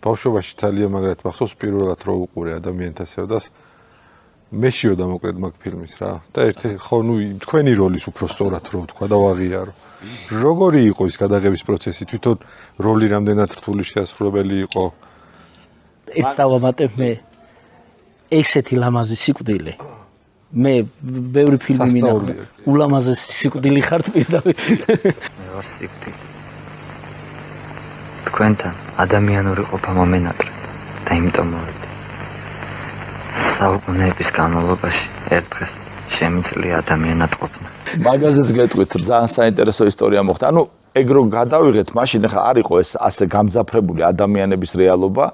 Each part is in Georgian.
ბავშვობაში ძალიან მაგრად მახსოვს პირველად რო უყურე ადამიანთა სევდას მე შევდა მოკლედ მაგ ფილმის რა და ერთი ხო ნუ თქვენი როლის უფრო სწორად რო ვთქვა და ვაღიარო როგორი იყო ის გადაღების პროცესი თვითონ როლი რამდენად რთული შეასრულებელი იყო ერთ დავამატებ მე ესეთი ლამაზი სიკვდილი მე ბევრი ფილმი მინახე ულამაზესი სიკვდილი ხართ პირდაპირ მე ვარ სიკვდილი თქვენთან ადამიანური ყოფა მომენატრეთ და იმიტომ მოვედი საუკუნეების განმავლობაში ერთ დღეს შემიძლია ადამიანად ყოფნა მაგაზეც გეტყვით ძალიან საინტერესო ისტორია მოხდა ანუ ეგ რო გადავიღეთ მაშინ ხა არ იყო ეს ასე გამძაფრებული ადამიანების რეალობა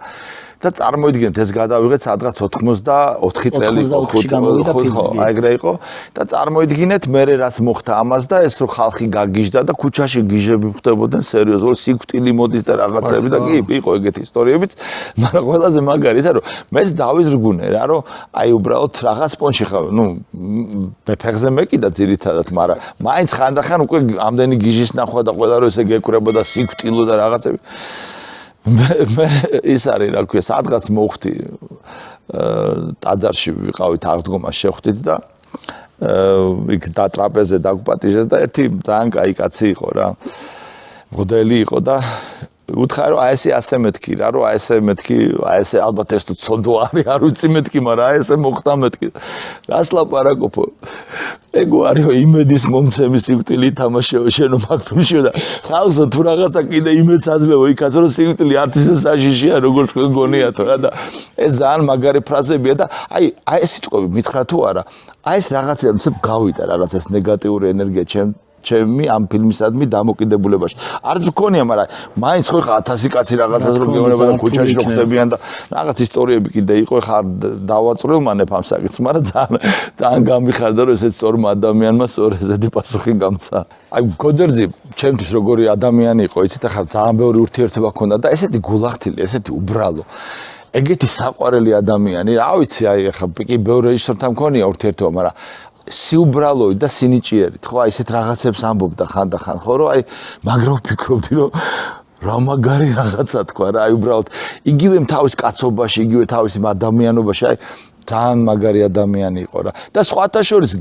და წარმოიდგინეთ ეს გადავიღეთ სადღაც 84 წელი ხო აიგრე იყო და წარმოიდგინეთ მე რაც მოხდა ამას და ეს რო ხალხი გაგიჟდა და ქუჩაში გიჟები ხდებოდნენ სერიოზულად სიკვდილი მოდის და რაღაცები და კი იყო ეგეთი ისტორიებიც მაგრამ ყველაზე მაგარი ის რომ მეც დავიზრგუნე რა რომ აი უბრალოდ რაღაც პონჩი ხა ნუ ფეხზე მეკიდა ძირითადად მაგრამ მაინც ხანდახან უკვე ამდენი გიჟის ნახვა და ყველა რო ესე გეკვრებოდა სიკვდილო და რაღაცები მე ის არის რა ქვია სადღაც მოვხდი ტაძარში ვიყავით აღდგომას შეხვდით და იქ და ტრაპეზზე დაგვპატიჟეს და ერთი ძალიან კაი კაცი იყო რა მოდელი იყო და უთხარი რომ აი ესე ასე მეთქი რა რომ აი ესე მეთქი აი ესე ალბათ ეს თუ ცოდო არის არ ვიცი მეთქი მაგრამ აი ესე მოხდა მეთქი რას ლაპარაკობო ეგ არის იმედის მომცემი სიკვდილი თამაშეო შენო მაგ ფილმში და ხალხო თუ რაღაცა კიდე იმედს აძლევო იქაც რომ სიკვდილი არც ისე საშიშია როგორც გონიათო რა და ეს ძალიან მაგარი ფრაზებია და აი ეს სიტყვები მითხრა თუ არა აი ეს რაღაცა მცებ გავიდა რაღაც ეს ნეგატიური ენერგია ჩემი ამ ფილმისადმი დამოკიდებულებაში. არც მქონია, მაგრამ მაინც ხო ხა 1000 კაცი რაღაცას რო გეუბნება და ქუჩაში რო ხდებიან და რაღაც ისტორიები კიდე იყო, ხა დავაწვრილ მანებ ამ საკითხს, მაგრამ ძალიან გამიხარდა რომ ესეც სწორმა ადამიანმა სწორ ესეთი პასუხი გამცა. აი გოდერძი ჩემთვის როგორი ადამიანი იყო, იცით ახლა ძალიან ბევრი ურთიერთობა ჰქონდა და ესეთი გულახთილი, ესეთი უბრალო ეგეთი საყვარელი ადამიანი, რა ვიცი, აი ახლა კი ბევრი რეჟისორთან მქონია ურთიერთობა, მაგრამ სიუბრალოი და სინიჭიერით, ხო, აი ესეთ რაღაცებს ამბობდა ხანდახან, ხო, რომ აი მაგრამ ვფიქრობდი, რომ რა მაგარი რაღაცა თქვა რა, აი უბრალოდ იგივე თავის კაცობაში, იგივე თავის ადამიანობაში, აი ძალიან მაგარი ადამიანი იყო რა. და სხვათა შორის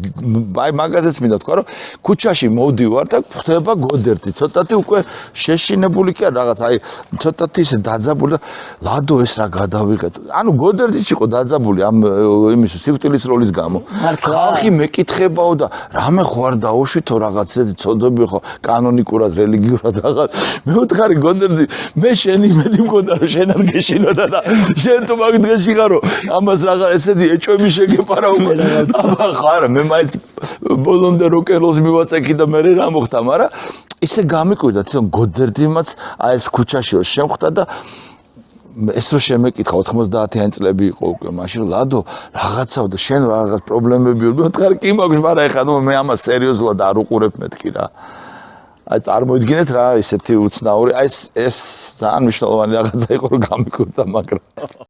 აი მაგაზეც მინდა თქვა, რომ ქუჩაში მოვდივარ და ხდება გოდერძი, ცოტათი უკვე შეშინებული კი არა რაღაც, აი ცოტათი ისე დაძაბული და ლადო ეს რა გადავიღეთ. ანუ გოდერძიც იყო დაძაბული ამ იმის სიკვდილის როლის გამო. ხალხი მეკითხებაო და რამე ხო არ დაუშვითო რაღაც ესეთი ცოდები ხო კანონიკურად, რელიგიურად რაღაც. მე ვთხარი გოდერძი, მე შენი იმედი მქონდა რომ შენ არ გეშინოდა და შენ თუ მაგ დღეში ხარო ამას რაღაც ეჭვები შეგეპარა უკვე. აბა ხარ, მე მაინც ბოლომდე როკ-ენ-როლს მივაწექი და მე რა მოხდა, მაგრამ ისე გამიკვირდა თვითონ გოდერძიმაც აი ეს ქუჩაში რო შემხვდა და ეს რო შემეკითხა 90-იანი წლები იყო უკვე მაშინ ლადო რაღაცაო და შენ რაღაც პრობლემები იყო. მეთქარი კი მაქვს, მაგრამ ეხლა ნუ მე ამას სერიოზულად არ უყურებ მეთქი რა. აი წარმოიდგინეთ რა ისეთი უცნაური, აი ეს ძალიან მნიშვნელოვანი რაღაცა იყო რომ გამიკვირდა, მაგრამ